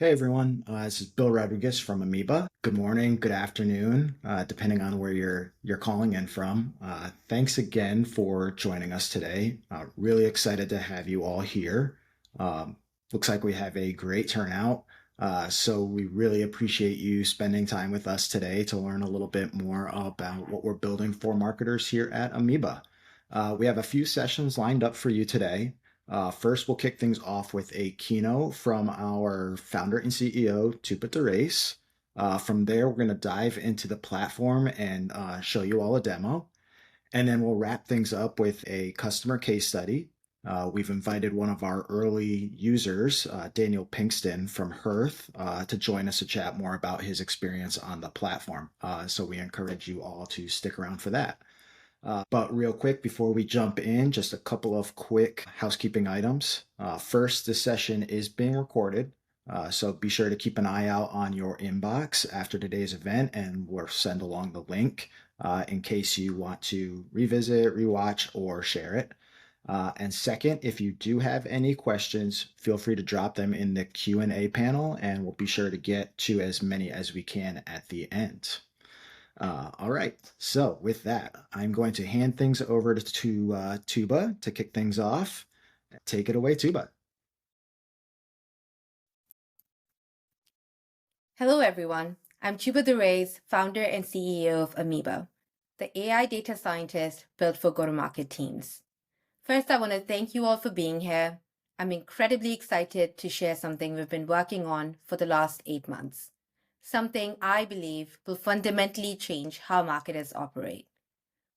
Hey everyone, this is Bill Rodriguez from Amoeba. Good morning, good afternoon, depending on where you're calling in from. Thanks again for joining us today. Really excited to have you all here. Um, Looks like we have a great turnout, so we really appreciate you spending time with us today to learn a little bit more about what we're building for marketers here at Amoeba. We have a few sessions lined up for you today. First, we'll kick things off with a keynote from our founder and CEO, Tupa Derace. From there, we're going to dive into the platform and show you all a demo. And then we'll wrap things up with a customer case study. We've invited one of our early users, Daniel Pinkston from Hearth, to join us to chat more about his experience on the platform. So we encourage you all to stick around for that. But real quick, before we jump in, just a couple of quick housekeeping items. First, this session is being recorded, so be sure to keep an eye out on your inbox after today's event, and we'll send along the link in case you want to revisit, rewatch, or share it. And second, if you do have any questions, feel free to drop them in the Q&A panel, and we'll be sure to get to as many as we can at the end. All right. So with that, I'm going to hand things over to Tuba to kick things off. Take it away, Tuba. Hello, everyone. I'm Chuba Durays, founder and CEO of Amoeba, the AI data scientist built for go-to-market teams. First, I want to thank you all for being here. I'm incredibly excited to share something we've been working on for the last 8 months, something I believe will fundamentally change how marketers operate.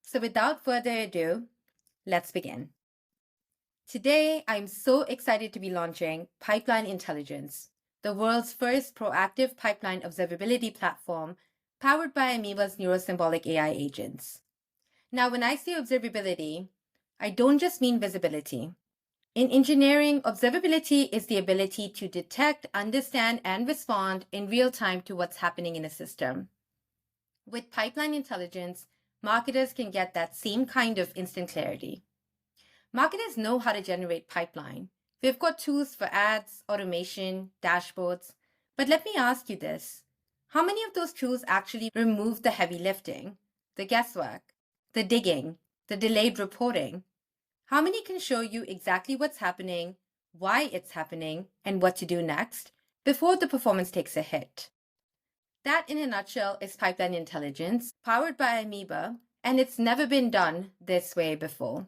So without further ado, let's begin. Today, I'm so excited to be launching Pipeline Intelligence, the world's first proactive pipeline observability platform powered by Amoeba's neurosymbolic AI agents. Now, when I say observability, I don't just mean visibility. In engineering, observability is the ability to detect, understand, and respond in real time to what's happening in a system. With Pipeline Intelligence, marketers can get that same kind of instant clarity. Marketers know how to generate pipeline. We've got tools for ads, automation, dashboards. But let me ask you this. How many of those tools actually remove the heavy lifting, the guesswork, the digging, the delayed reporting? How many can show you exactly what's happening, why it's happening, and what to do next before the performance takes a hit? That, in a nutshell, is Pipeline Intelligence, powered by Amoeba, and it's never been done this way before.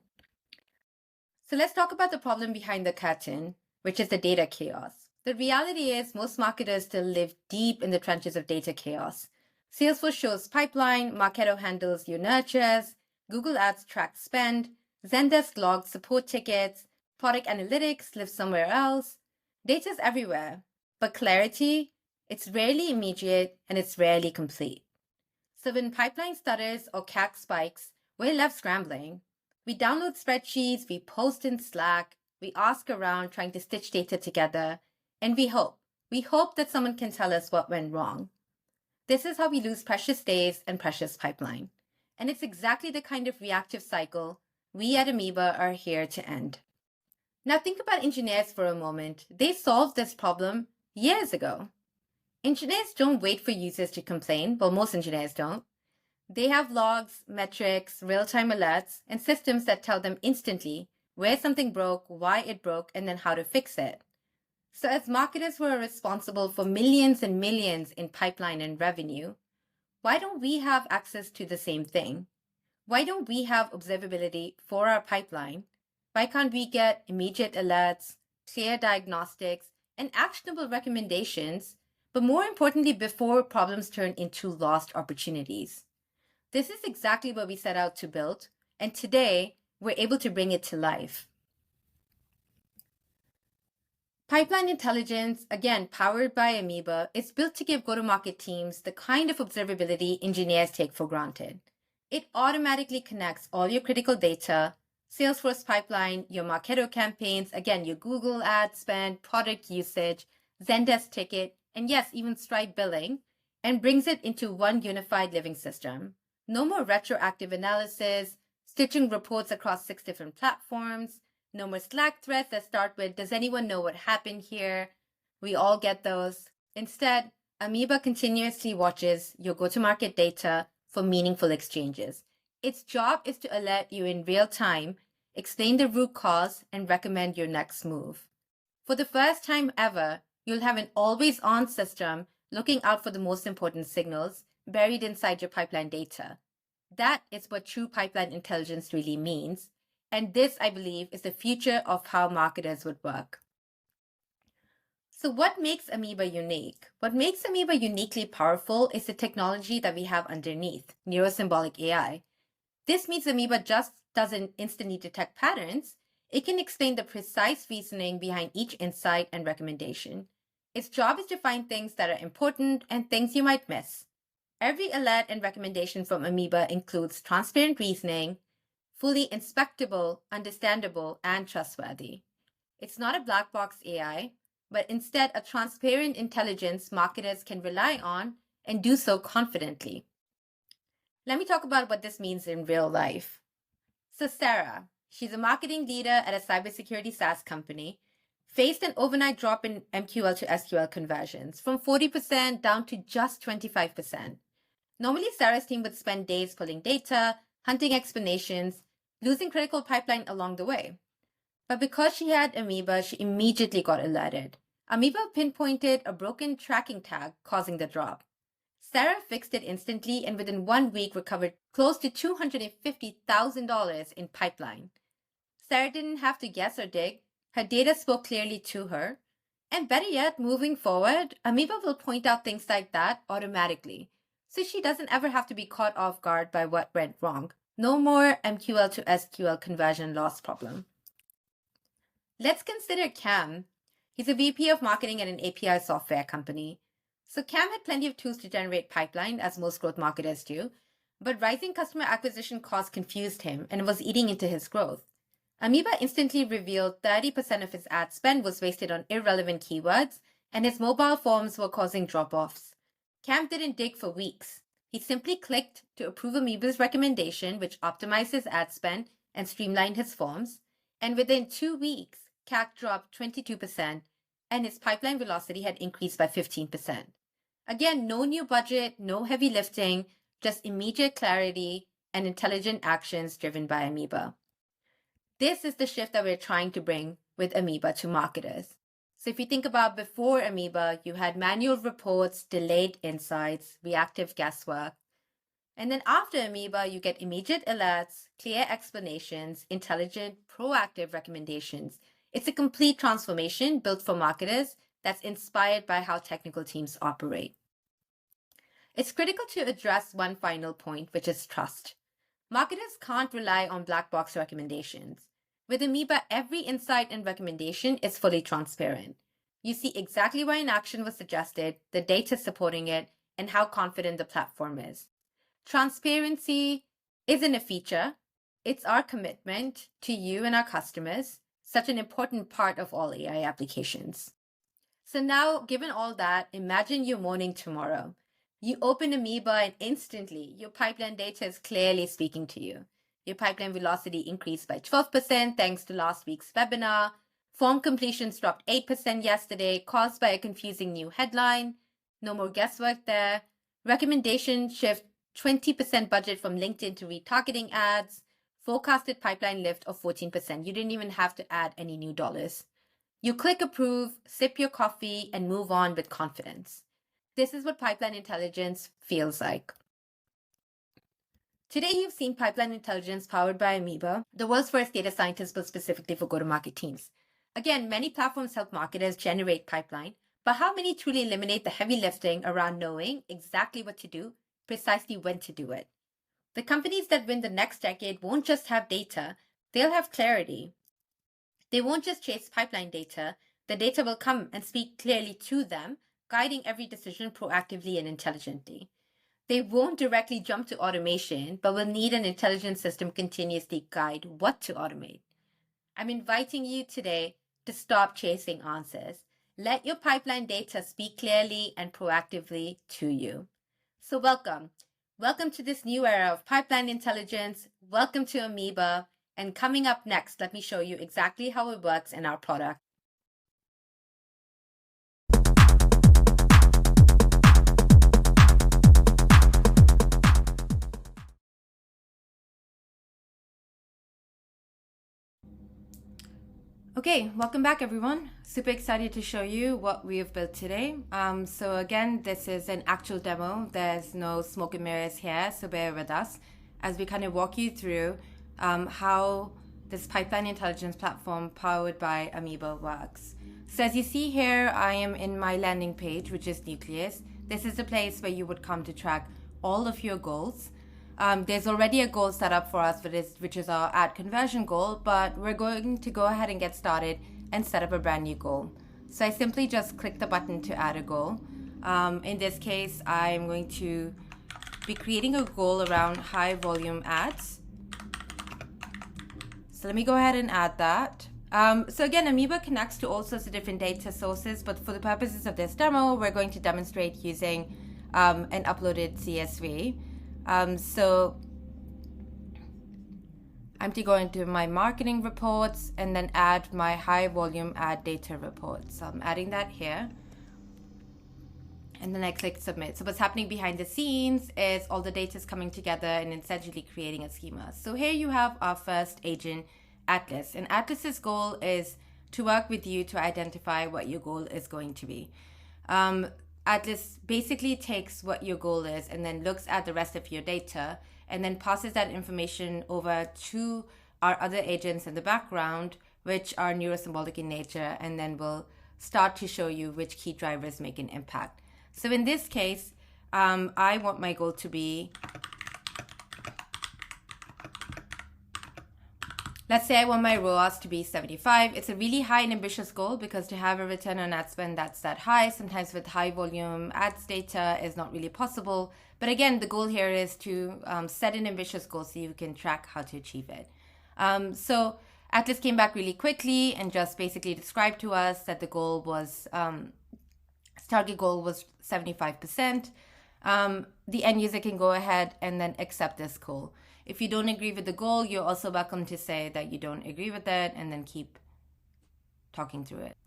So let's talk about the problem behind the curtain, which is the data chaos. The reality is most marketers still live deep in the trenches of data chaos. Salesforce shows pipeline, Marketo handles your nurtures, Google Ads tracks spend, Zendesk logs support tickets, product analytics lives somewhere else. Data's everywhere, but clarity, it's rarely immediate and it's rarely complete. So when pipeline stutters or CAC spikes, we're left scrambling. We download spreadsheets, we post in Slack, we ask around trying to stitch data together, and we hope. We hope that someone can tell us what went wrong. This is how we lose precious days and precious pipeline. And it's exactly the kind of reactive cycle we at Amoeba are here to end. Now think about engineers for a moment. They solved this problem years ago. Engineers don't wait for users to complain. Well, most engineers don't. They have logs, metrics, real-time alerts, and systems that tell them instantly where something broke, why it broke, and then how to fix it. So as marketers who are responsible for millions and millions in pipeline and revenue, why don't we have access to the same thing? Why don't we have observability for our pipeline? Why can't we get immediate alerts, clear diagnostics, and actionable recommendations, but more importantly, before problems turn into lost opportunities? This is exactly what we set out to build, and today we're able to bring it to life. Pipeline Intelligence, again powered by Amoeba, is built to give go-to-market teams the kind of observability engineers take for granted. It automatically connects all your critical data, Salesforce pipeline, your Marketo campaigns, again, your Google ad spend, product usage, Zendesk ticket, and yes, even Stripe billing, and brings it into one unified living system. No more retroactive analysis, stitching reports across 6 different platforms, no more Slack threads that start with, does anyone know what happened here? We all get those. Instead, Amoeba continuously watches your go-to-market data for meaningful exchanges. Its job is to alert you in real time, explain the root cause, and recommend your next move. For the first time ever, you'll have an always-on system looking out for the most important signals buried inside your pipeline data. That is what true pipeline intelligence really means. And this, I believe, is the future of how marketers would work. So what makes Amoeba unique? What makes Amoeba uniquely powerful is the technology that we have underneath, neurosymbolic AI. This means Amoeba just doesn't instantly detect patterns. It can explain the precise reasoning behind each insight and recommendation. Its job is to find things that are important and things you might miss. Every alert and recommendation from Amoeba includes transparent reasoning, fully inspectable, understandable, and trustworthy. It's not a black box AI, but instead a transparent intelligence marketers can rely on and do so confidently. Let me talk about what this means in real life. So Sarah, she's a marketing leader at a cybersecurity SaaS company, faced an overnight drop in MQL to SQL conversions from 40% down to just 25%. Normally, Sarah's team would spend days pulling data, hunting explanations, losing critical pipeline along the way. But because she had Amoeba, she immediately got alerted. Amoeba pinpointed a broken tracking tag causing the drop. Sarah fixed it instantly and within 1 week recovered close to $250,000 in pipeline. Sarah didn't have to guess or dig. Her data spoke clearly to her. And better yet, moving forward, Amoeba will point out things like that automatically, so she doesn't ever have to be caught off guard by what went wrong. No more MQL to SQL conversion loss problem. Let's consider Cam. He's a VP of marketing at an API software company. So Cam had plenty of tools to generate pipeline, as most growth marketers do, but rising customer acquisition costs confused him and was eating into his growth. Amoeba instantly revealed 30% of his ad spend was wasted on irrelevant keywords, and his mobile forms were causing drop-offs. Cam didn't dig for weeks. He simply clicked to approve Amoeba's recommendation, which optimized his ad spend and streamlined his forms, and within 2 weeks, CAC dropped 22%, and his pipeline velocity had increased by 15%. Again, no new budget, no heavy lifting, just immediate clarity and intelligent actions driven by Amoeba. This is the shift that we're trying to bring with Amoeba to marketers. So if you think about before Amoeba, you had manual reports, delayed insights, reactive guesswork. And then after Amoeba, you get immediate alerts, clear explanations, intelligent, proactive recommendations. It's a complete transformation built for marketers that's inspired by how technical teams operate. It's critical to address one final point, which is trust. Marketers can't rely on black box recommendations. With Amoeba, every insight and recommendation is fully transparent. You see exactly why an action was suggested, the data supporting it, and how confident the platform is. Transparency isn't a feature, it's our commitment to you and our customers, such an important part of all AI applications. So now, given all that, imagine your morning tomorrow. You open Amoeba and instantly your pipeline data is clearly speaking to you. Your pipeline velocity increased by 12% thanks to last week's webinar. Form completions dropped 8% yesterday, caused by a confusing new headline. No more guesswork there. Recommendation shift 20% budget from LinkedIn to retargeting ads. Forecasted pipeline lift of 14%. You didn't even have to add any new dollars. You click approve, sip your coffee, and move on with confidence. This is what pipeline intelligence feels like. Today, you've seen pipeline intelligence powered by Amoeba, the world's first data scientist built specifically for go-to-market teams. Again, many platforms help marketers generate pipeline, but how many truly eliminate the heavy lifting around knowing exactly what to do, precisely when to do it? The companies that win the next decade won't just have data, they'll have clarity. They won't just chase pipeline data, the data will come and speak clearly to them, guiding every decision proactively and intelligently. They won't directly jump to automation, but will need an intelligent system continuously guide what to automate. I'm inviting you today to stop chasing answers. Let your pipeline data speak clearly and proactively to you. So welcome. Welcome to this new era of pipeline intelligence. Welcome to Amoeba. And coming up next, let me show you exactly how it works in our product. Okay, welcome back everyone. Super excited to show you what we have built today. So again, this is an actual demo. There's no smoke and mirrors here, so bear with us as we kind of walk you through how this pipeline intelligence platform powered by Amoeba works. So as you see here, I am in my landing page, which is Nucleus. This is the place where you would come to track all of your goals. There's already a goal set up for us, which is our ad conversion goal, but we're going to go ahead and get started and set up a brand new goal. So I simply just click the button to add a goal. In this case, I'm going to be creating a goal around high volume ads. So let me go ahead and add that. So again, Amoeba connects to all sorts of different data sources, but for the purposes of this demo, we're going to demonstrate using an uploaded CSV. So I'm to go into my marketing reports and then add my high volume ad data report. So I'm adding that here. And then I click submit. So what's happening behind the scenes is all the data is coming together and essentially creating a schema. So here you have our first agent, Atlas. And Atlas's goal is to work with you to identify what your goal is going to be. Atlas basically takes what your goal is and then looks at the rest of your data and then passes that information over to our other agents in the background, which are neurosymbolic in nature, and then will start to show you which key drivers make an impact. So in this case, I want my goal to be, let's say I want my ROAS to be 75. It's a really high and ambitious goal because to have a return on ad spend that's that high, sometimes with high volume ads data is not really possible. But again, the goal here is to set an ambitious goal so you can track how to achieve it. So Atlas came back really quickly and just basically described to us that the goal was, target goal was 75%. The end user can go ahead and then accept this goal. If you don't agree with the goal, you're also welcome to say that you don't agree with it and then keep talking through it.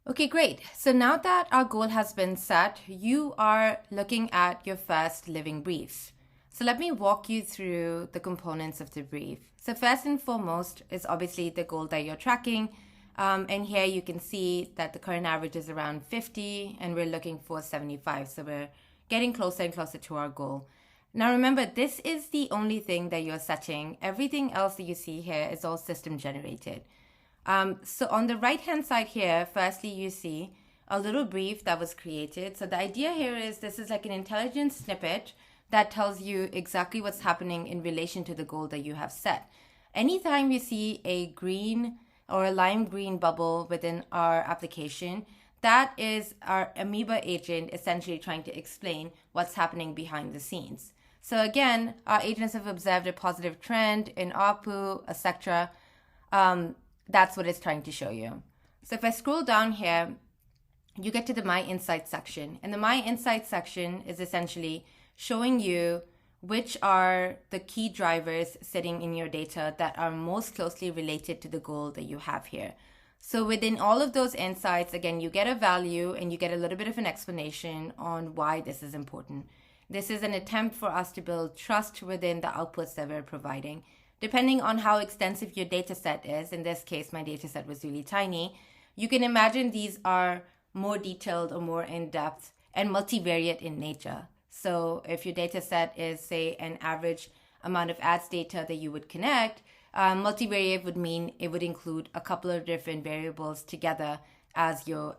Okay, great. So now that our goal has been set, you are looking at your first living brief. So let me walk you through the components of the brief. So first and foremost is obviously the goal that you're tracking. And here you can see that the current average is around 50 and we're looking for 75. So we're getting closer and closer to our goal. Now remember, this is the only thing that you're setting. Everything else that you see here is all system generated. So on the right hand side here, firstly, you see a little brief that was created. So the idea here is this is like an intelligence snippet that tells you exactly what's happening in relation to the goal that you have set. Anytime you see a green or a lime green bubble within our application, that is our Amoeba agent essentially trying to explain what's happening behind the scenes. So again, our agents have observed a positive trend in ARPU, etc. That's what it's trying to show you. So if I scroll down here, you get to the My Insights section. And the My Insights section is essentially showing you which are the key drivers sitting in your data that are most closely related to the goal that you have here. So within all of those insights, again, you get a value and you get a little bit of an explanation on why this is important. This is an attempt for us to build trust within the outputs that we're providing. Depending on how extensive your data set is, in this case, my data set was really tiny, you can imagine these are more detailed or more in-depth and multivariate in nature. So if your data set is, say, an average amount of ads data that you would connect, multivariate would mean it would include a couple of different variables together as your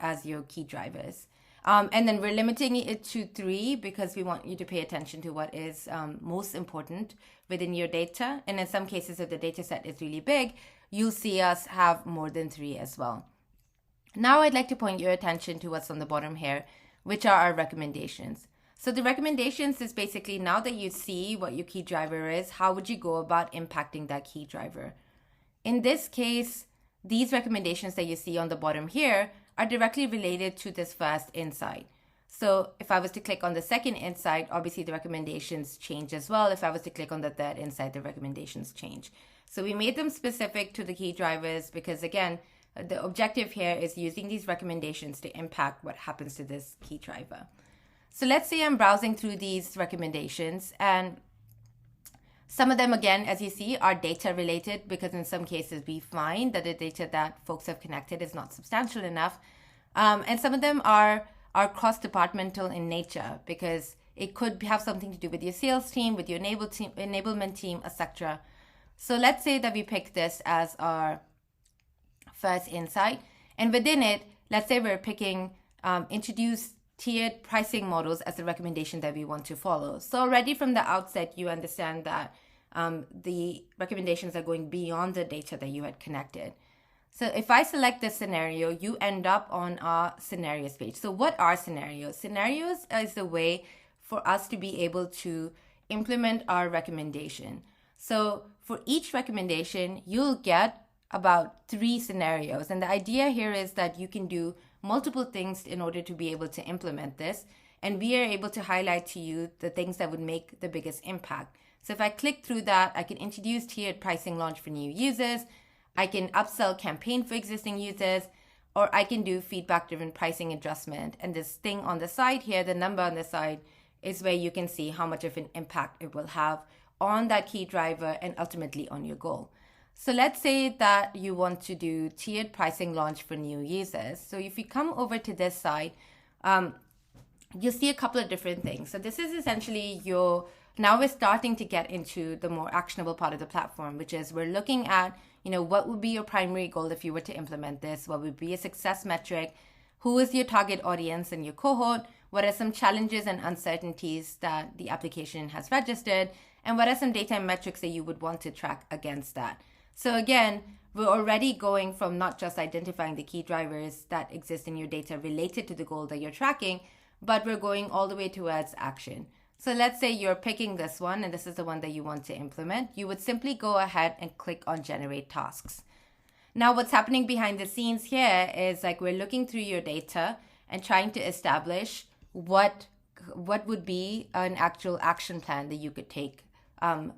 key drivers. And then we're limiting it to 3 because we want you to pay attention to what is most important within your data. And in some cases, if the data set is really big, you'll see us have more than 3 as well. Now I'd like to point your attention to what's on the bottom here, which are our recommendations. So the recommendations is basically now that you see what your key driver is, how would you go about impacting that key driver? In this case, these recommendations that you see on the bottom here are directly related to this first insight. So if I was to click on the second insight, obviously the recommendations change as well. If I was to click on the third insight, the recommendations change. So we made them specific to the key drivers because, again, the objective here is using these recommendations to impact what happens to this key driver. So let's say I'm browsing through these recommendations, and Some of them, again, as you see, are data related because in some cases we find that the data that folks have connected is not substantial enough. And some of them are cross-departmental in nature because it could have something to do with your sales team, with your enablement team, etc. So let's say that we pick this as our first insight. And within it, let's say we're picking introduce tiered pricing models as the recommendation that we want to follow. So already from the outset, you understand that the recommendations are going beyond the data that you had connected. So if I select this scenario, you end up on our scenarios page. So what are scenarios? Scenarios is a way for us to be able to implement our recommendation. So for each recommendation, you'll get about 3 scenarios. And the idea here is that you can do multiple things in order to be able to implement this. And we are able to highlight to you the things that would make the biggest impact. So if I click through that, I can introduce tiered pricing launch for new users. I can upsell campaign for existing users, or I can do feedback-driven pricing adjustment. And this thing on the side here, the number on the side, is where you can see how much of an impact it will have on that key driver and ultimately on your goal. So let's say that you want to do tiered pricing launch for new users. So if you come over to this side, you'll see a couple of different things. So this is essentially now we're starting to get into the more actionable part of the platform, which is we're looking at, what would be your primary goal if you were to implement this? What would be a success metric? Who is your target audience and your cohort? What are some challenges and uncertainties that the application has registered? And what are some data and metrics that you would want to track against that? So again, we're already going from not just identifying the key drivers that exist in your data related to the goal that you're tracking, but we're going all the way towards action. So let's say you're picking this one and this is the one that you want to implement. You would simply go ahead and click on generate tasks. Now what's happening behind the scenes here is we're looking through your data and trying to establish what would be an actual action plan that you could take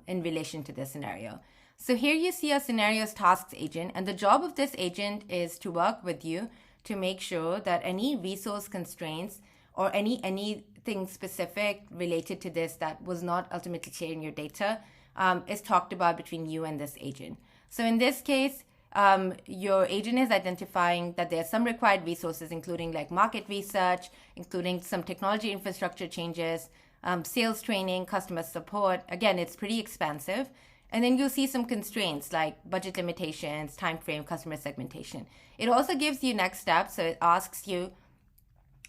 in relation to this scenario. So here you see a scenarios tasks agent, and the job of this agent is to work with you to make sure that any resource constraints or anything specific related to this that was not ultimately shared in your data is talked about between you and this agent. So in this case, your agent is identifying that there are some required resources, including market research, including some technology infrastructure changes, sales training, customer support. Again, it's pretty expansive. And then you'll see some constraints like budget limitations, time frame, customer segmentation. It also gives you next steps. So it asks you,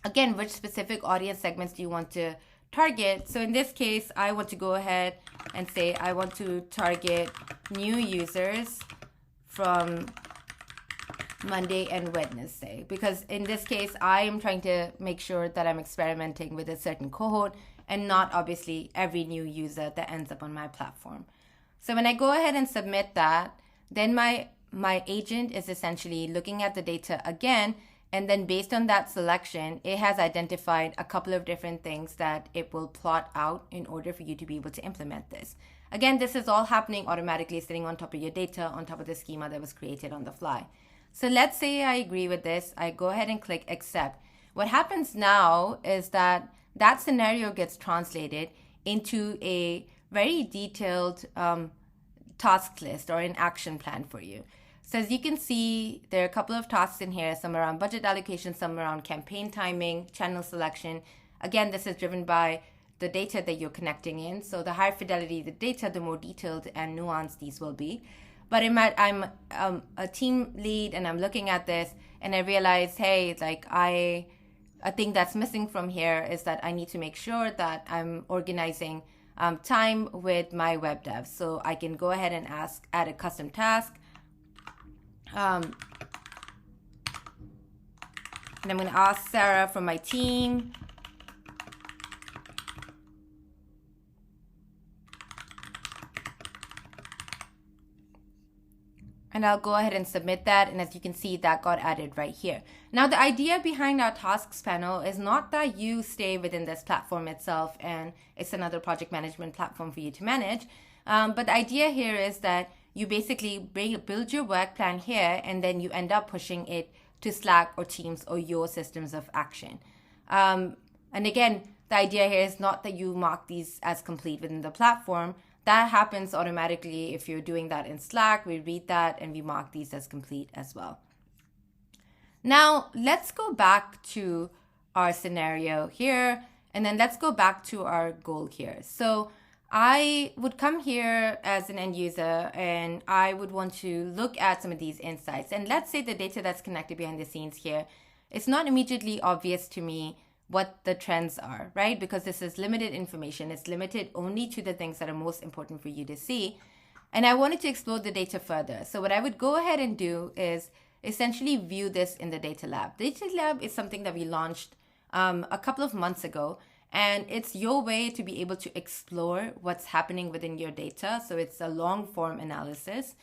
again, which specific audience segments do you want to target? So in this case, I want to go ahead and say I want to target new users from Monday and Wednesday, because in this case, I am trying to make sure that I'm experimenting with a certain cohort and not obviously every new user that ends up on my platform. So when I go ahead and submit that, then my agent is essentially looking at the data again, and then based on that selection, it has identified a couple of different things that it will plot out in order for you to be able to implement this. Again, this is all happening automatically, sitting on top of your data, on top of the schema that was created on the fly. So let's say I agree with this. I go ahead and click accept. What happens now is that scenario gets translated into a very detailed task list or an action plan for you. So as you can see, there are a couple of tasks in here, some around budget allocation, some around campaign timing, channel selection. Again, this is driven by the data that you're connecting in. So the higher fidelity the data, the more detailed and nuanced these will be. But I'm a team lead and I'm looking at this and I realize, hey, a thing that's missing from here is that I need to make sure that I'm organizing time with my web dev. So I can go ahead and add a custom task. And I'm going to ask Sarah from my team and I'll go ahead and submit that. And as you can see, that got added right here. Now, the idea behind our tasks panel is not that you stay within this platform itself and it's another project management platform for you to manage. But the idea here is that you basically build your work plan here and then you end up pushing it to Slack or Teams or your systems of action. And again, the idea here is not that you mark these as complete within the platform. that happens automatically if you're doing that in Slack. We read that and we mark these as complete as well. Now, let's go back to our scenario here, and then let's go back to our goal here. So I would come here as an end user and I would want to look at some of these insights. And let's say the data that's connected behind the scenes here, it's not immediately obvious to me what the trends are, right? Because this is limited information. It's limited only to the things that are most important for you to see. And I wanted to explore the data further. So what I would go ahead and do is essentially view this in the data lab. Data lab is something that we launched a couple of months ago, and it's your way to be able to explore what's happening within your data. So it's a long form analysis.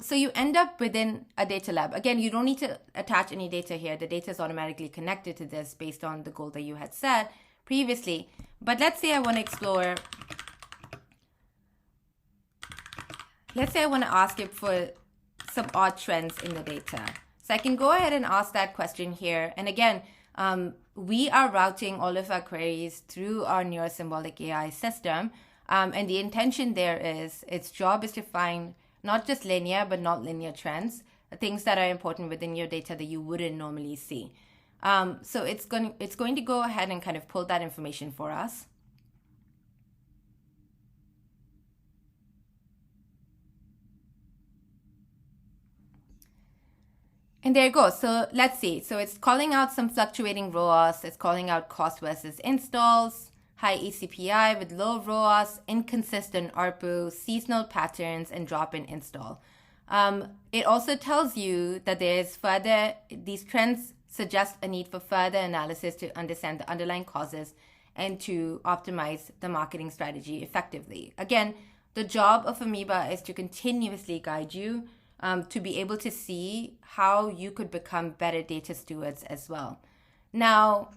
So you end up within a data lab. Again, you don't need to attach any data here. The data is automatically connected to this based on the goal that you had set previously. But let's say I want to explore, let's say I want to ask it for some odd trends in the data. So I can go ahead and ask that question here. And again, we are routing all of our queries through our neurosymbolic AI system. And the intention there is, its job is to find not just linear, but not linear trends, things that are important within your data that you wouldn't normally see. So it's going to go ahead and kind of pull that information for us. And there you go. So let's see. So it's calling out some fluctuating ROAS. It's calling out cost versus installs, high eCPI with low ROAS, inconsistent ARPU, seasonal patterns, and drop in install. It also tells you that these trends suggest a need for further analysis to understand the underlying causes and to optimize the marketing strategy effectively. Again, the job of Amoeba is to continuously guide you to be able to see how you could become better data stewards as well. Now,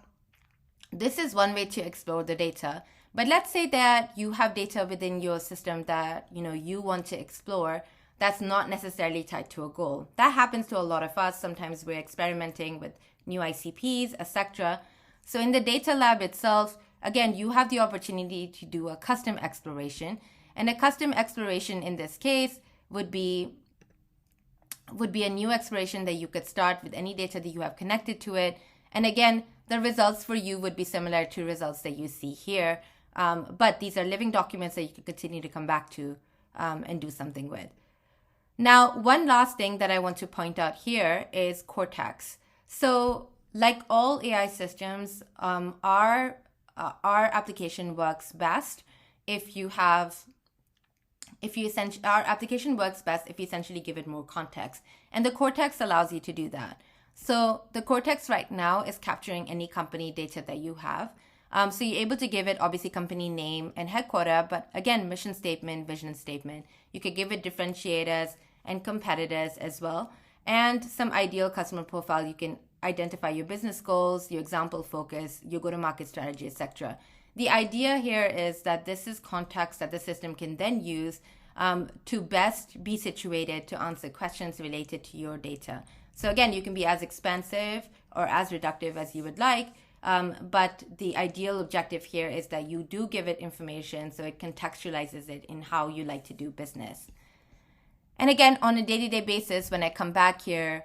this is one way to explore the data, but let's say that you have data within your system that you want to explore that's not necessarily tied to a goal. That happens to a lot of us. Sometimes we're experimenting with new ICPs, etc. So in the data lab itself, again, you have the opportunity to do a custom exploration, and a custom exploration in this case would be a new exploration that you could start with any data that you have connected to it. And again, the results for you would be similar to results that you see here. But these are living documents that you can continue to come back to and do something with. Now, one last thing that I want to point out here is Cortex. So like all AI systems, our application works best if you essentially give it more context. And the Cortex allows you to do that. So the Cortex right now is capturing any company data that you have. So you're able to give it obviously company name and headquarter, but again, mission statement, vision statement. You could give it differentiators and competitors as well, and some ideal customer profile. You can identify your business goals, your example focus, your go-to-market strategy, etc. The idea here is that this is context that the system can then use to best be situated to answer questions related to your data. So again, you can be as expansive or as reductive as you would like, but the ideal objective here is that you do give it information so it contextualizes it in how you like to do business. And again, on a day-to-day basis, when I come back here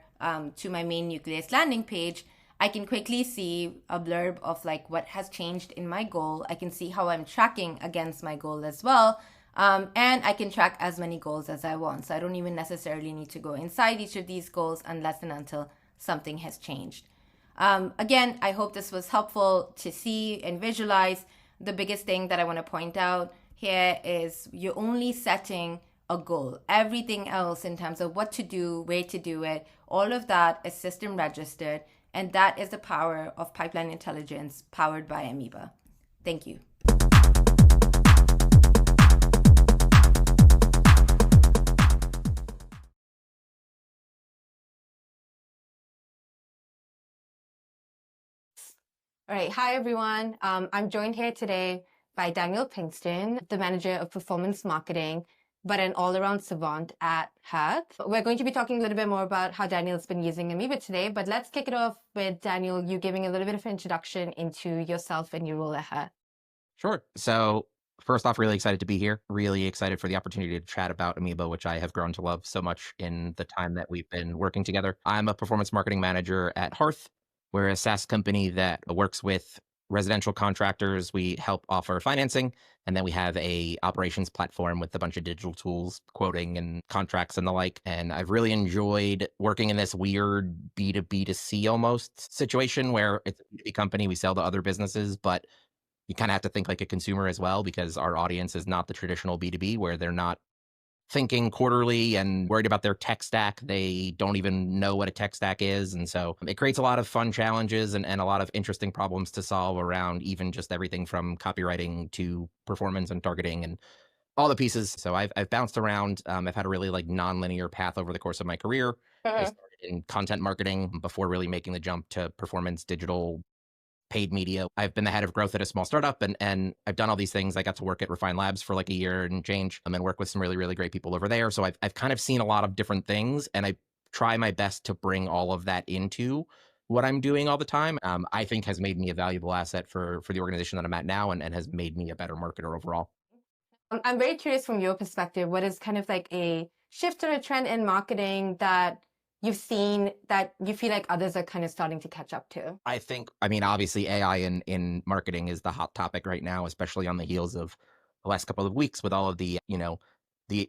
to my main nucleus landing page, I can quickly see a blurb of like what has changed in my goal. I can see how I'm tracking against my goal as well. And I can track as many goals as I want. So I don't even necessarily need to go inside each of these goals unless and until something has changed. Again, I hope this was helpful to see and visualize. The biggest thing that I want to point out here is you're only setting a goal. Everything else in terms of what to do, where to do it, all of that is system registered. And that is the power of pipeline intelligence powered by Amoeba. Thank you. All right. Hi, everyone. I'm joined here today by Daniel Pinkston, the manager of performance marketing, but an all-around savant at Hearth. We're going to be talking a little bit more about how Daniel's been using Amoeba today, but let's kick it off with Daniel, you giving a little bit of introduction into yourself and your role at Hearth. Sure. So First off, really excited to be here. Really excited for the opportunity to chat about Amoeba, which I have grown to love so much in the time that we've been working together. I'm a performance marketing manager at Hearth. We're a SaaS company that works with residential contractors. We help offer financing, and then we have a operations platform with a bunch of digital tools, quoting and contracts and the like. And I've really enjoyed working in this weird B2B to C almost situation where it's a B2B company. We sell to other businesses, but you kind of have to think like a consumer as well because our audience is not the traditional B2B where they're not thinking quarterly and worried about their tech stack. They don't even know what a tech stack is. And so it creates a lot of fun challenges and a lot of interesting problems to solve around even just everything from copywriting to performance and targeting and all the pieces. So I've bounced around. I've had a really like non-linear path over the course of my career. I Mhm. started in content marketing before really making the jump to performance digital paid media. I've been the head of growth at a small startup and I've done all these things. I got to work at Refine Labs for like a year and change and work with some really, really great people over there. So I've kind of seen a lot of different things and I try my best to bring all of that into what I'm doing all the time. I think has made me a valuable asset for the organization that I'm at now and has made me a better marketer overall. I'm very curious from your perspective, what is kind of like a shift or a trend in marketing that you've seen that you feel like others are kind of starting to catch up to? I think, I mean, obviously AI in marketing is the hot topic right now, especially on the heels of the last couple of weeks with all of the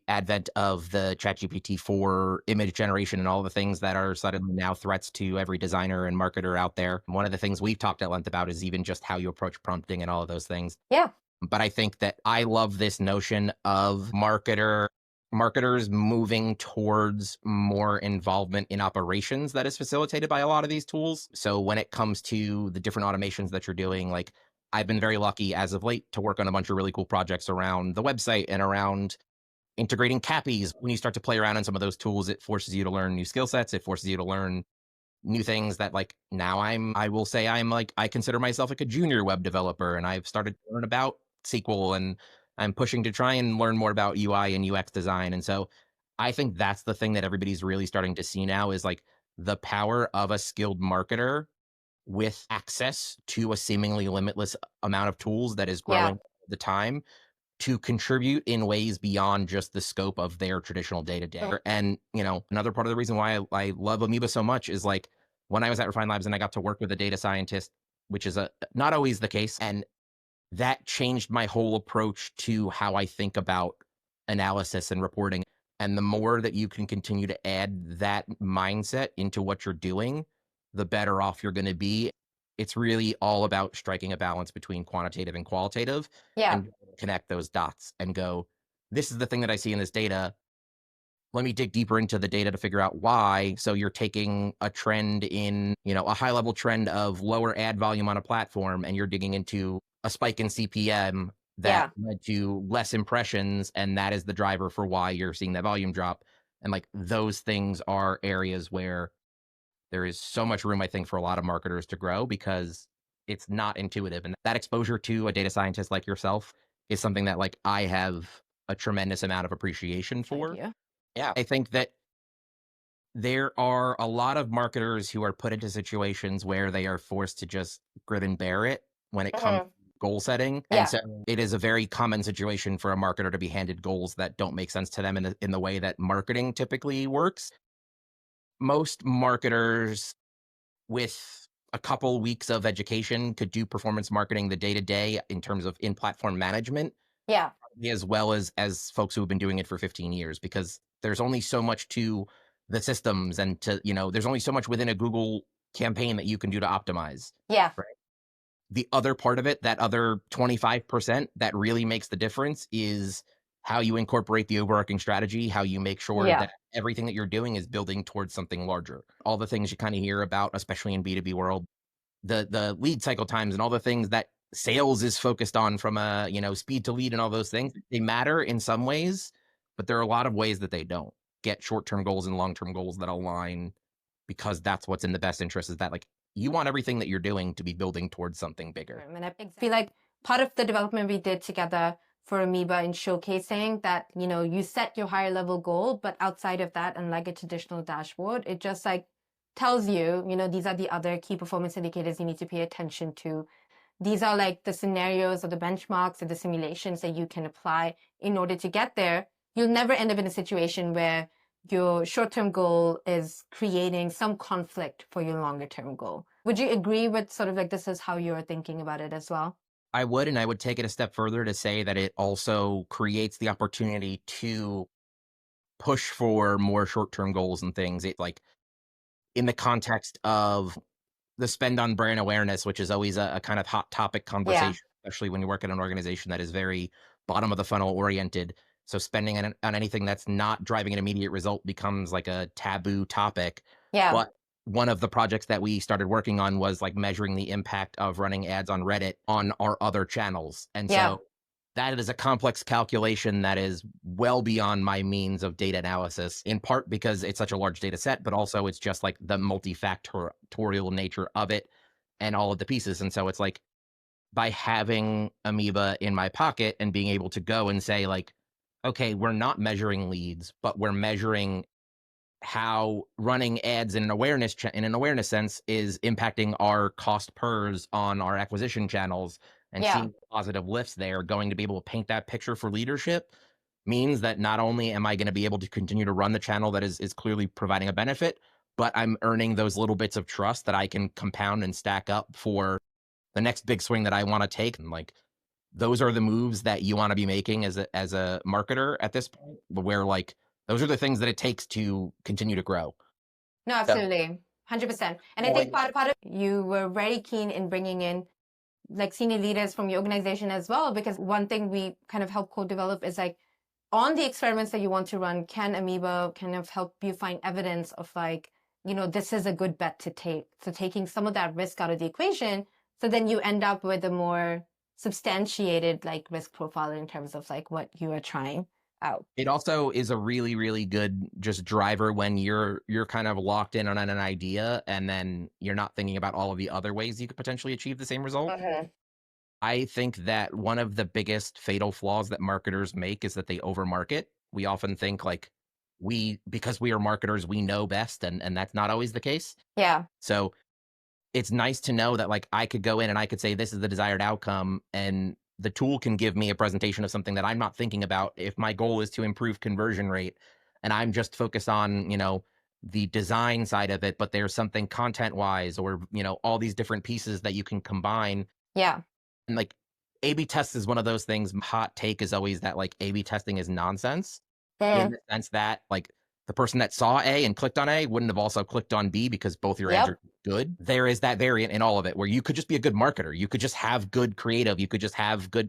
advent of the ChatGPT 4 image generation and all the things that are suddenly now threats to every designer and marketer out there. One of the things we've talked at length about is even just how you approach prompting and all of those things. Yeah, But I think that I love this notion of marketers moving towards more involvement in operations that is facilitated by a lot of these tools. So when it comes to the different automations that you're doing, like I've been very lucky as of late to work on a bunch of really cool projects around the website and around integrating cappies. When you start to play around in some of those tools, it forces you to learn new skill sets. It forces you to learn new things that like now I will say I'm like I consider myself like a junior web developer and I've started to learn about SQL and I'm pushing to try and learn more about UI and UX design. And so I think that's the thing that everybody's really starting to see now is like the power of a skilled marketer with access to a seemingly limitless amount of tools that is yeah. growing all the time to contribute in ways beyond just the scope of their traditional day to day. And, another part of the reason why I love Amoeba so much is like when I was at Refine Labs and I got to work with a data scientist, which is not always the case. And that changed my whole approach to how I think about analysis and reporting. And the more that you can continue to add that mindset into what you're doing, the better off you're going to be. It's really all about striking a balance between quantitative and qualitative Yeah, and connect those dots and go, this is the thing that I see in this data. Let me dig deeper into the data to figure out why. So you're taking a trend in, a high level trend of lower ad volume on a platform, and you're digging into a spike in CPM that yeah. led to less impressions. And that is the driver for why you're seeing that volume drop. And like those things are areas where there is so much room, I think, for a lot of marketers to grow because it's not intuitive. And that exposure to a data scientist like yourself is something that like I have a tremendous amount of appreciation Thank for. you. Yeah. I think that there are a lot of marketers who are put into situations where they are forced to just grit and bear it when it comes to Hmm. goal setting. And Yeah, so it is a very common situation for a marketer to be handed goals that don't make sense to them in the way that marketing typically works. Most marketers with a couple weeks of education could do performance marketing the day to day in terms of in platform management yeah, as well as folks who have been doing it for 15 years because there's only so much to the systems and to there's only so much within a Google campaign that you can do to optimize, yeah, right? The other part of it, that other 25% that really makes the difference is how you incorporate the overarching strategy, how you make sure yeah, that everything that you're doing is building towards something larger. All the things you kind of hear about, especially in B2B world, the lead cycle times and all the things that sales is focused on from a speed to lead and all those things, they matter in some ways, but there are a lot of ways that they don't. Get short-term goals and long-term goals that align because that's what's in the best interest is that like you want everything that you're doing to be building towards something bigger. and I feel like part of the development we did together for Amoeba in showcasing that, you set your higher level goal, but outside of that, unlike a traditional dashboard, it just like tells you, these are the other key performance indicators you need to pay attention to. these are like the scenarios or the benchmarks or the simulations that you can apply in order to get there, you'll never end up in a situation where your short-term goal is creating some conflict for your longer-term goal. Would you agree with sort of like this is how you're thinking about it as well? I would, and I would take it a step further to say that it also creates the opportunity to push for more short-term goals and things. It like in the context of the spend on brand awareness, which is always a kind of hot topic Yeah, conversation, especially when you work at an organization that is very bottom of the funnel oriented. So spending on anything that's not driving an immediate result becomes like a taboo topic. yeah, But one of the projects that we started working on was like measuring the impact of running ads on Reddit on our other channels. And yeah, so that is a complex calculation that is well beyond my means of data analysis, in part because it's such a large data set, but also it's just like the multifactorial nature of it and all of the pieces. And so it's like by having Amoeba in my pocket and being able to go and say, like, okay, we're not measuring leads, but we're measuring how running ads in an awareness sense is impacting our cost pers on our acquisition channels and yeah. seeing positive lifts there, going to be able to paint that picture for leadership means that not only am I going to be able to continue to run the channel that is clearly providing a benefit, but I'm earning those little bits of trust that I can compound and stack up for the next big swing that I want to take. And like those are the moves that you want to be making as a marketer at this point, where like those are the things that it takes to continue to grow. No, So, absolutely. 100%. And I well, think like, part of you were very keen in bringing in like senior leaders from your organization as well, because one thing we kind of help co-develop is like on the experiments that you want to run, can Amoeba kind of help you find evidence of like, this is a good bet to take. So taking some of that risk out of the equation, so then you end up with a more substantiated like risk profile in terms of like what you are trying out. it also is a really, really good just driver when you're kind of locked in on an idea and then you're not thinking about all of the other ways you could potentially achieve the same result. Mhm. I think that one of the biggest fatal flaws that marketers make is that they overmarket. We often think like because we are marketers, we know best, and that's not always the case. Yeah. So it's nice to know that like I could go in and I could say this is the desired outcome and the tool can give me a presentation of something that I'm not thinking about if my goal is to improve conversion rate and I'm just focused on, the design side of it, but there's something content wise or, all these different pieces that you can combine Yeah. and like A/B tests is one of those things. Hot take is always that like A/B testing is nonsense in Yeah. the sense that like the person that saw A and clicked on A wouldn't have also clicked on B because both your ads Yep. are good. There is that variant in all of it where you could just be a good marketer. You could just have good creative. You could just have good,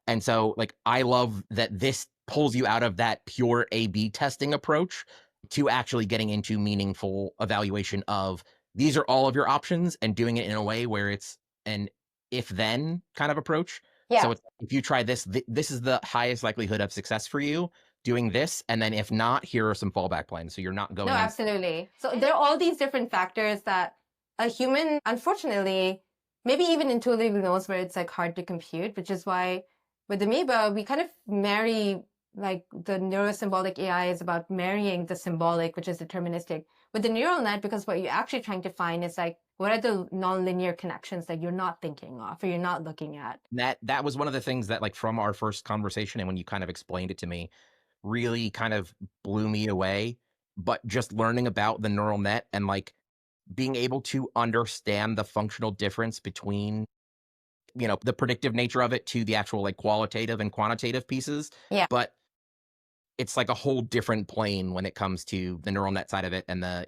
and so like I love that this pulls you out of that pure A/B testing approach to actually getting into meaningful evaluation of these are all of your options and doing it in a way where it's an if then kind of approach. So Yeah. it's if you try this, this is the highest likelihood of success for you doing this. And then if not, here are some fallback plans. So you're not No, going in. absolutely. So there are all these different factors that a human, unfortunately, maybe even intuitively knows where it's like hard to compute, which is why with Amoeba, we kind of marry like the neurosymbolic AI is about marrying the symbolic, which is deterministic, with the neural net, because what you're actually trying to find is like, what are the nonlinear connections that you're not thinking of or you're not looking at? That was one of the things that like from our first conversation and when you kind of explained it to me, really kind of blew me away. But just learning about the neural net and like being able to understand the functional difference between the predictive nature of it to the actual like qualitative and quantitative pieces. Yeah. But it's like a whole different plane when it comes to the neural net side of it and the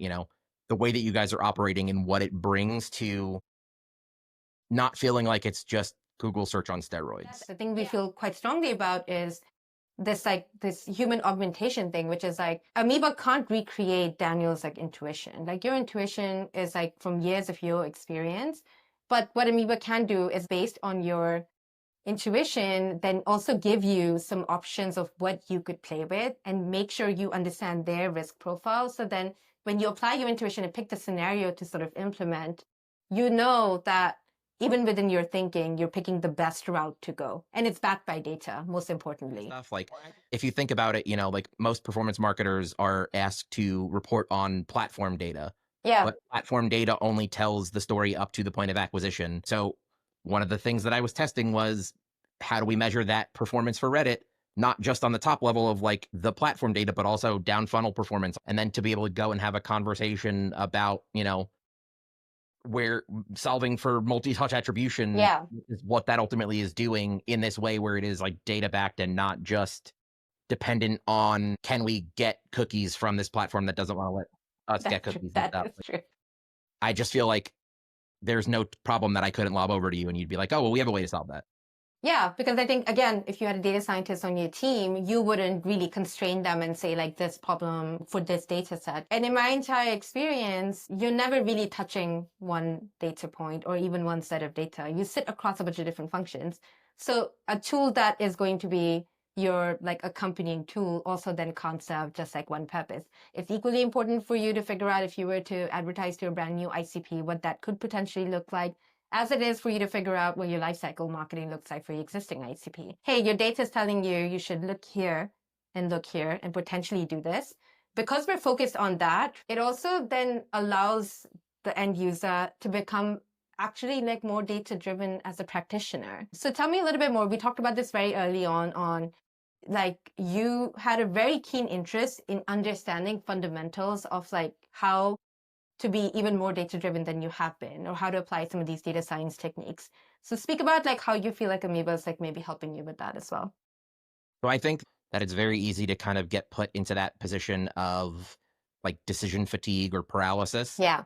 way that you guys are operating and what it brings to not feeling like it's just Google search on steroids. The thing we feel quite strongly about is this human augmentation thing, which is like Amoeba can't recreate Daniel's like intuition. Like your intuition is like from years of your experience. But what Amoeba can do is based on your intuition, then also give you some options of what you could play with and make sure you understand their risk profile. So then when you apply your intuition and pick the scenario to sort of implement, you know that even within your thinking, you're picking the best route to go. And it's backed by data, most importantly. Stuff like if you think about it, like most performance marketers are asked to report on platform data, Yeah. but platform data only tells the story up to the point of acquisition. So one of the things that I was testing was how do we measure that performance for Reddit, not just on the top level of like the platform data, but also down funnel performance. And then to be able to go and have a conversation about, where solving for multi-touch attribution Yeah, is what that ultimately is doing in this way where it is like data backed and not just dependent on can we get cookies from this platform that doesn't want to let us get that's true. cookies and That stuff. is true. I just feel like there's no problem that I couldn't lob over to you and you'd be like, oh, well, we have a way to solve that. Yeah, because I think, again, if you had a data scientist on your team, you wouldn't really constrain them and say, like, this problem for this data set. And in my entire experience, you're never really touching one data point or even one set of data. You sit across a bunch of different functions. So a tool that is going to be your like accompanying tool also then can't serve just like one purpose. It's equally important for you to figure out if you were to advertise to a brand new ICP, what that could potentially look like, as it is for you to figure out what your lifecycle marketing looks like for your existing ICP. Hey, your data is telling you should look here and potentially do this. Because we're focused on that, it also then allows the end user to become actually like more data driven as a practitioner. So tell me a little bit more. We talked about this very early on like you had a very keen interest in understanding fundamentals of like how to be even more data driven than you have been, or how to apply some of these data science techniques. So speak about like how you feel like Amoeba is like maybe helping you with that as well. So I think that it's very easy to kind of get put into that position of like decision fatigue or paralysis. Yeah.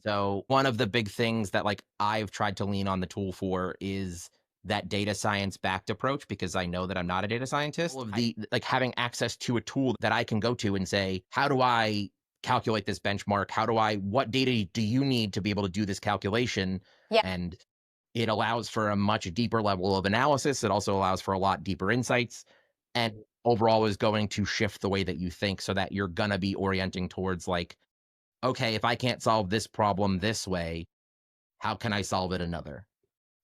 So one of the big things that like I've tried to lean on the tool for is that data science backed approach because I know that I'm not a data scientist. All of the like having access to a tool that I can go to and say, how do I calculate this benchmark? What data do you need to be able to do this calculation? Yeah. And it allows for a much deeper level of analysis. It also allows for a lot deeper insights. And overall is going to shift the way that you think so that you're going to be orienting towards like, okay, if I can't solve this problem this way, how can I solve it another?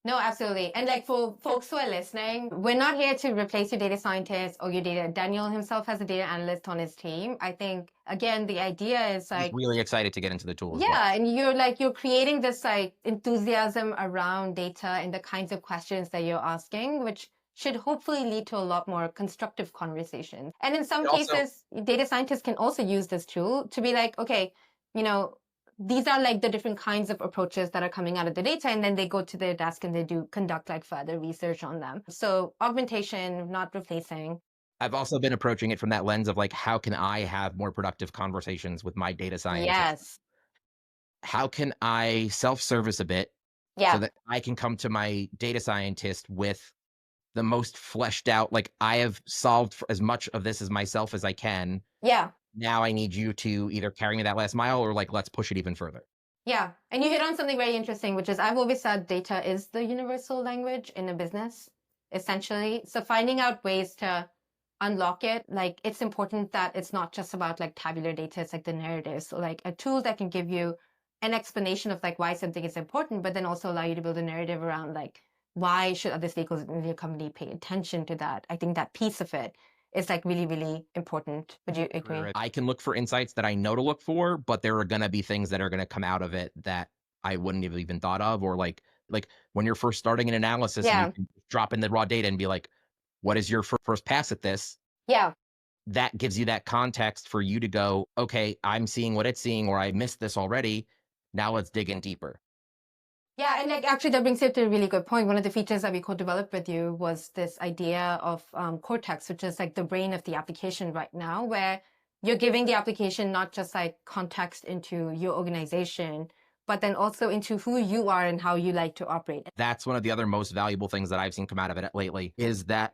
No, absolutely. And like for folks who are listening, we're not here to replace your data scientist or your data. Daniel himself has a data analyst on his team. I think, again, the idea is He's like, really excited to get into the tool as well. yeah, and you're creating this like enthusiasm around data and the kinds of questions that you're asking, which should hopefully lead to a lot more constructive conversations. And in some cases, data scientists can also use this tool to be like, okay, these are like the different kinds of approaches that are coming out of the data, and then they go to their desk and they do conduct like further research on them. So augmentation, not replacing. I've also been approaching it from that lens of like, how can I have more productive conversations with my data scientist? Yes. How can I self-service a bit so Yeah. that I can come to my data scientist with the most fleshed out, like I have solved for as much of this as myself as I can. Yeah. Now I need you to either carry me that last mile or like, let's push it even further. Yeah. And you hit on something very interesting, which is I've always said data is the universal language in a business, essentially. So finding out ways to unlock it, like it's important that it's not just about like tabular data, it's like the narrative. So like a tool that can give you an explanation of like why something is important, but then also allow you to build a narrative around like why should other stakeholders in your company pay attention to that? I think that piece of it is like really, really important. Would you agree? I can look for insights that I know to look for, but there are going to be things that are going to come out of it that I wouldn't have even thought of, or like when you're first starting an analysis and you Yeah. can drop in the raw data and be like, what is your first pass at this? Yeah. That gives you that context for you to go, okay, I'm seeing what it's seeing, or I missed this already. Now let's dig in deeper. Yeah, and like actually that brings you to a really good point. One of the features that we co-developed with you was this idea of Cortex, which is like the brain of the application right now, where you're giving the application not just like context into your organization, but then also into who you are and how you like to operate. That's one of the other most valuable things that I've seen come out of it lately is that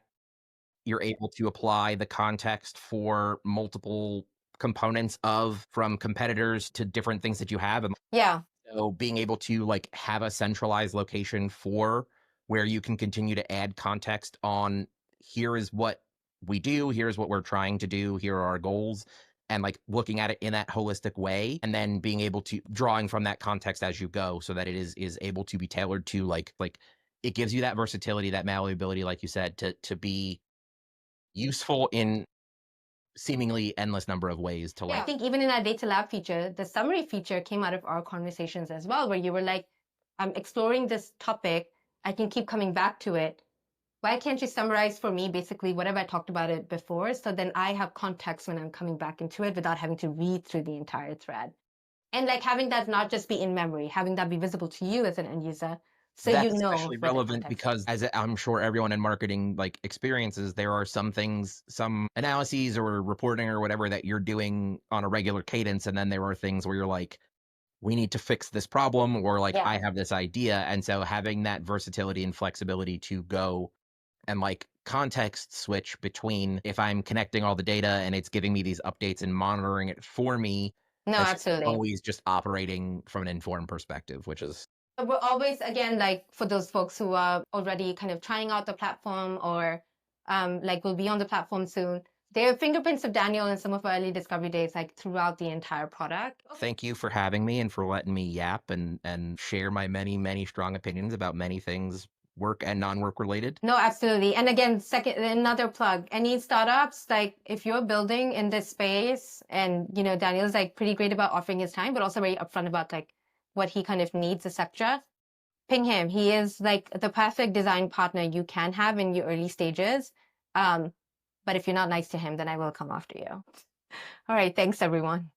you're able to apply the context for multiple components of from competitors to different things that you have. And Yeah. so being able to like have a centralized location for where you can continue to add context on here is what we do, here's what we're trying to do, here are our goals, and like looking at it in that holistic way, and then being able to drawing from that context as you go so that it is able to be tailored to like it gives you that versatility, that malleability, like you said, to be useful in seemingly endless number of ways to Yeah, I like. think even in our data lab feature, the summary feature came out of our conversations as well, where you were like, I'm exploring this topic I can keep coming back to it. Why can't you summarize for me basically whatever I talked about it before, so then I have context when I'm coming back into it without having to read through the entire thread? And like having that not just be in memory, having that be visible to you as an end user, so you That's know especially where the relevant context is. because as I'm sure everyone in marketing like experiences, there are some things, some analyses or reporting or whatever that you're doing on a regular cadence. And then there are things where you're like, we need to fix this problem, or like, Yeah. I have this idea. And so having that versatility and flexibility to go and like context switch between if I'm connecting all the data and it's giving me these updates and monitoring it for me, No, that's just absolutely. always just operating from an informed perspective, which is We're always, again, like for those folks who are already kind of trying out the platform or like will be on the platform soon, there are fingerprints of Daniel in some of our early discovery days, like throughout the entire product. thank you for having me and for letting me yap and share my many, many strong opinions about many things, work and non-work related. No, absolutely. And again, second, another plug, any startups, like if you're building in this space and, you know, Daniel's like pretty great about offering his time, but also very upfront about like what he kind of needs, etc. Ping him. He is like the perfect design partner you can have in your early stages. But if you're not nice to him, then I will come after you. All right. Thanks, everyone.